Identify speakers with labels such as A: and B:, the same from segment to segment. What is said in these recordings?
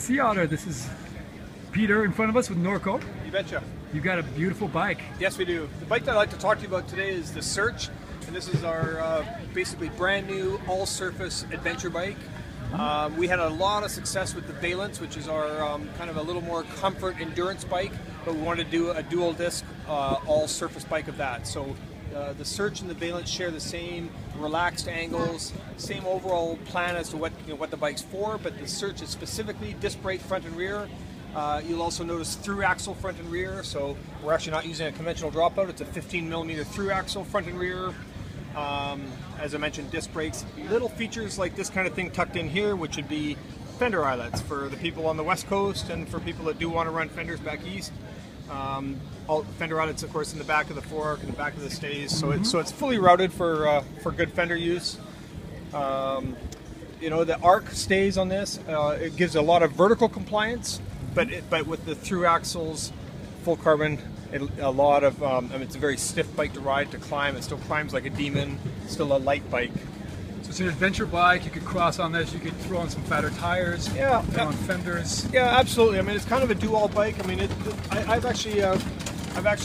A: Sea Otter. This is Peter in front of us with Norco.
B: You betcha.
A: You've got a beautiful bike.
B: Yes, we do. The bike that I'd like to talk to you about today is the Search, and this is our basically brand new all-surface adventure bike. We had a lot of success with the Valence, which is our kind of a little more comfort endurance bike, but we wanted to do a dual disc all-surface bike of that. So the Search and the Valence share the same relaxed angles, same overall plan as to what the bike's for, but the Search is specifically disc brake front and rear. You'll also notice thru-axle front and rear, so we're actually not using a conventional dropout. It's a 15mm thru-axle front and rear. As I mentioned, disc brakes. Little features like this kind of thing tucked in here, which would be fender eyelets for the people on the West Coast and for people that do want to run fenders back east. All fender eyelets, of course, in the back of the fork and the back of the stays, so it's fully routed for good fender use. You know, the arc stays on this. It gives a lot of vertical compliance, but with the thru-axles, full carbon, a lot of, I mean, it's a very stiff bike to ride, to climb. It still climbs like a demon, still a light bike.
A: So it's an adventure bike. You could cross on this. You could throw on some fatter tires.
B: Yeah,
A: throw on fenders.
B: Yeah, absolutely. I mean, it's kind of a do-all bike. I mean, I've actually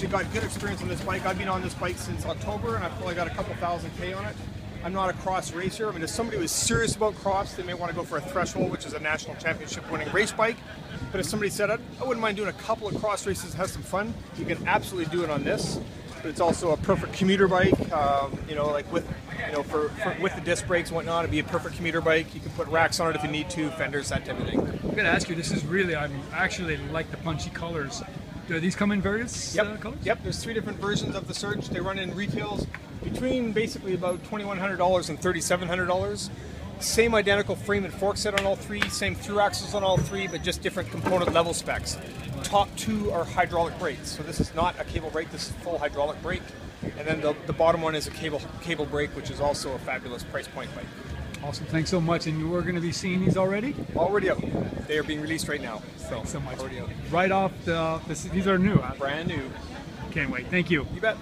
B: got good experience on this bike. I've been on this bike since October, and I've probably got a couple thousand K on it. I'm not a cross racer. I mean, if somebody was serious about cross, they may want to go for a Threshold, which is a national championship winning race bike. But if somebody said, I wouldn't mind doing a couple of cross races and have some fun, you can absolutely do it on this. But it's also a perfect commuter bike, you know, like with, you know, with the disc brakes and whatnot, it'd be a perfect commuter bike. You can put racks on it if you need to, fenders, that type of thing.
A: I'm going to ask you, this is really, I actually like the punchy colors. Do these come in various colors?
B: Yep, there's 3 different versions of the Search. They run in retails between basically about $2,100 and $3,700. Same identical frame and fork set on all 3, same thru-axles on all 3, but just different component level specs. Top 2 are hydraulic brakes, so this is not a cable brake, this is full hydraulic brake. And then the bottom one is a cable brake, which is also a fabulous price point bike.
A: Awesome, thanks so much. And you are going to be seeing these already?
B: Already out. They are being released right now.
A: Thanks so much.
B: Already out.
A: Right off these are new.
B: Brand new.
A: Can't wait. Thank you.
B: You bet.